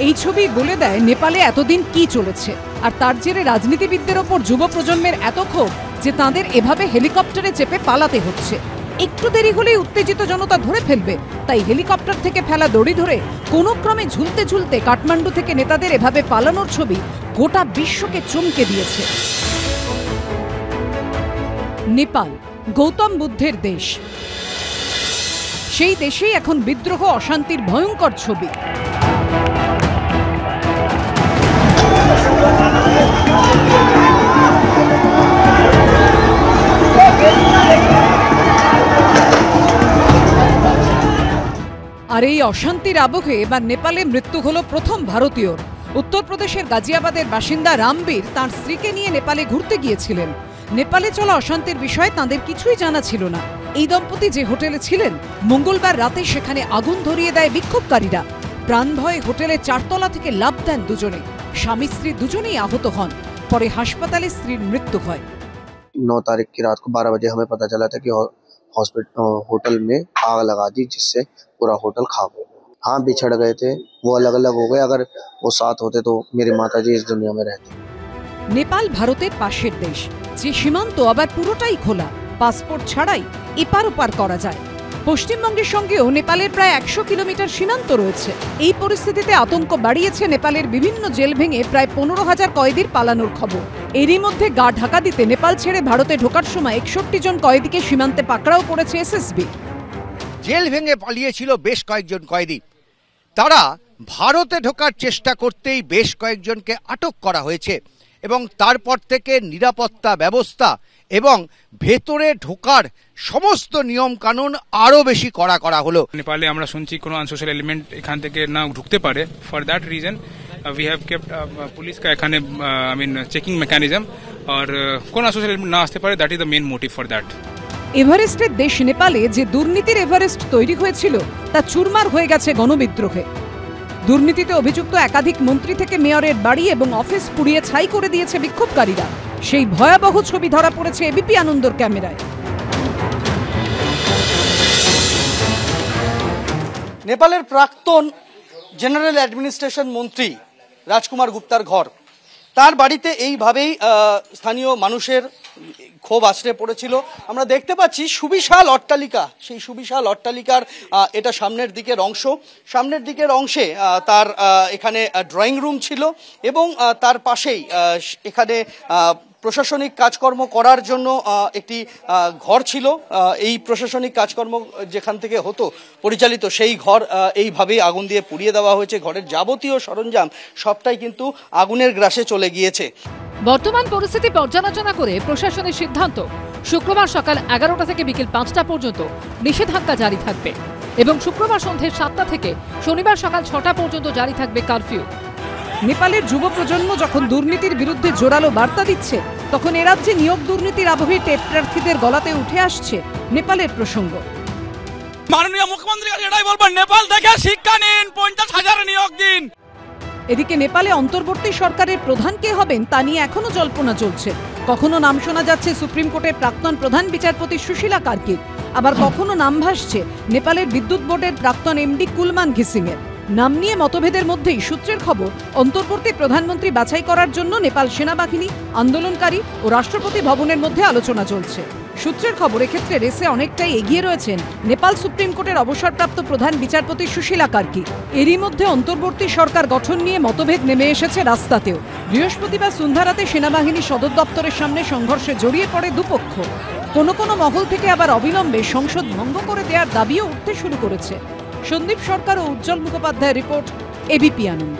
এই ছবি বলে দেয় নেপালে এতদিন কি চলেছে। আর তার জেরে রাজনীতিবিদদের ওপর যুব প্রজন্মের এত ক্ষোভ যে তাঁদের এভাবে হেলিকপ্টারে চেপে পালাতে হচ্ছে। একটু দেরি হলেই উত্তেজিত জনতা ধরে ফেলবে, তাই হেলিকপ্টার থেকে ফেলা দড়ি ধরে কোনো ক্রমে ঝুলতে ঝুলতে কাঠমান্ডু থেকে নেতাদের এভাবে পালানোর ছবি গোটা বিশ্বকে চমকে দিয়েছে। নেপাল গৌতম বুদ্ধের দেশ, সেই দেশেই এখন বিদ্রোহ অশান্তির ভয়ঙ্কর ছবি। আর এই অশান্তির আবহে এবার নেপালে মৃত্যু হলো প্রথম ভারতীয়র। উত্তরপ্রদেশের গাজিয়াবাদের বাসিন্দা রামবীর তাঁর স্ত্রীকে নিয়ে নেপালে ঘুরতে গিয়েছিলেন। নেপালে চলা অশান্তির বিষয়ে তাঁদের কিছুই জানা ছিল না। এই দম্পতি যে হোটেলে ছিলেন, মঙ্গলবার রাতে সেখানে আগুন ধরিয়ে দেয় বিক্ষোভকারীরা। প্রাণ ভয়ে হোটেলের 4 তলা থেকে লাফ দেন দুজনে। স্বামী স্ত্রী দুজনেই আহত হন। পরে হাসপাতালে স্ত্রীর মৃত্যু হয়। 9 तारीख की रात को 12 बजे हमें पता चला था कि होटल में आग लगा दी, जिससे पूरा होटल खाक हो गया। हाँ, बिछड़ गए थे, वो अलग अलग हो गए। अगर वो साथ होते तो मेरी माता जी इस दुनिया में रहती। নেপাল ভারতের পাশের দেশ, যে সীমান্ত আবার পুরোটাই খোলা, পাসপোর্ট ছাড়াই এপার ওপার করা যায়। পশ্চিমবঙ্গের সঙ্গেও নেপালের প্রায় 100 কিলোমিটার সীমান্ত রয়েছে। এই পরিস্থিতিতে আতঙ্ক বাড়িয়েছে নেপালের বিভিন্ন জেল ভেঙে প্রায় 15,000 কয়েদির পালানোর খবর। এরই মধ্যে গা ঢাকা দিতে নেপাল ছেড়ে ভারতে ঢোকার সময় 61 জন কয়েদিকে সীমান্তে পাকড়াও করেছে এসএসবি। জেল ভেঙে পালিয়েছিল বেশ কয়েকজন কয়েদি। তারা ভারতে ঢোকার চেষ্টা করতেই বেশ কয়েকজনকে আটক করা হয়েছে এবং তারপর থেকে নিরাপত্তা ব্যবস্থা এবং ভেতরে ঢোকার সমস্ত নিয়ম কানুন আরো বেশি কড়া করা হলো। নেপালে আমরা শুনছি কোনো আনসোশাল এলিমেন্ট এখান থেকে না ঢুকতে পারে। For that reason we have kept police কা এখানে চেকিং মেকানিজম, আর কোন আনসোশাল এলিমেন্ট না আসতে পারে। That is the main motive for that. এভারেস্টের দেশ নেপালে যে দুর্নীতির এভারেস্ট তৈরি হয়েছিল তা চুরমার হয়ে গেছে গণবিদ্রোহে। দুর্নীতিতে অভিযুক্ত একাধিক মন্ত্রী থেকে মেয়রের বাড়ি এবং অফিস পুড়িয়ে ছাই করে দিয়েছে বিক্ষোভকারীরা। সেই ভয়াবহ ছবি ধরা পড়েছে এবিপি আনন্দর ক্যামেরায়। নেপালের প্রাক্তন জেনারেল অ্যাডমিনিস্ট্রেশন মন্ত্রী রাজকুমার গুপ্তার ঘর, তার বাড়িতে এইভাবেই স্থানীয় মানুষের ক্ষোভ আছড়ে পড়েছিল। আমরা দেখতে পাচ্ছি সুবিশাল অট্টালিকা, সেই সুবিশাল অট্টালিকার এটা সামনের দিকের অংশ। সামনের দিকের অংশে তার এখানে ড্রয়িং রুম ছিল এবং তার পাশেই এখানে প্রশাসনিক কাজকর্ম করার জন্য একটি ঘর ছিল। এই প্রশাসনিক কাজকর্ম যেখান থেকে হতো পরিচালিত, সেই ঘর এইভাবেই আগুন দিয়ে পুড়িয়ে দেওয়া হয়েছে। ঘরের যাবতীয় সরঞ্জাম সবটাই কিন্তু আগুনের গ্রাসে চলে গিয়েছে। বর্তমান পরিস্থিতি পর্যালোচনা করে প্রশাসনের সিদ্ধান্ত, শুক্রবার সকাল 11টা থেকে বিকেল 5টা পর্যন্ত নিষেধাজ্ঞা জারি থাকবে এবং শুক্রবার সন্ধ্যে 7টা থেকে শনিবার সকাল 6টা পর্যন্ত জারি থাকবে কারফিউ। নেপালের যুব প্রজন্ম যখন দুর্নীতির বিরুদ্ধে জোরালো বার্তা দিচ্ছে, তখন এ রাজ্যে নিয়োগ দুর্নীতির আবহে টেট প্রার্থীদের গলাতে উঠে আসছে নেপালের প্রসঙ্গ। মাননীয় মুখ্যমন্ত্রী এটাই বলবেন, নেপাল থেকে শিক্ষা নিন, 50,000 নিয়োগ দিন। এদিকে নেপালে অন্তর্বর্তী সরকারের প্রধান কে হবেন তা নিয়ে এখনো জল্পনা চলছে। কখনো নাম শোনা যাচ্ছে সুপ্রিম কোর্টের প্রাক্তন প্রধান বিচারপতি সুশীলা কার্কির, আবার কখনো নাম ভাসছে নেপালের বিদ্যুৎ বোর্ডের প্রাক্তন এমডি কুলমান ঘিসিংয়ের। নাম নিয়ে মতভেদের মধ্যেই সূত্রের খবর, অন্তর্বর্তী প্রধানমন্ত্রী বাছাই করার জন্য নেপাল সেনাবাহিনী, আন্দোলনকারী ও রাষ্ট্রপতি ভবনের মধ্যে আলোচনা চলছে। সূত্রের খবর, এক্ষেত্রে রেসে অনেকটাই এগিয়ে রয়েছেন নেপাল সুপ্রিম কোর্টের অবসরপ্রাপ্ত প্রধান বিচারপতি সুশীলা কার্কি। এরই মধ্যে অন্তর্বর্তী সরকার গঠন নিয়ে মতভেদ নেমে এসেছে রাস্তাতেও। বৃহস্পতিবার সন্ধ্যারাতে সেনাবাহিনী সদর দপ্তরের সামনে সংঘর্ষে জড়িয়ে পড়ে দুপক্ষ। কোনো কোনো মহল থেকে আবার অবিলম্বে সংসদ ভঙ্গ করে দেওয়ার দাবিও উঠতে শুরু করেছে। সন্দীপ সরকার ও উজ্জ্বল মুখোপাধ্যায়ের রিপোর্ট, এবিপি আনন্দ।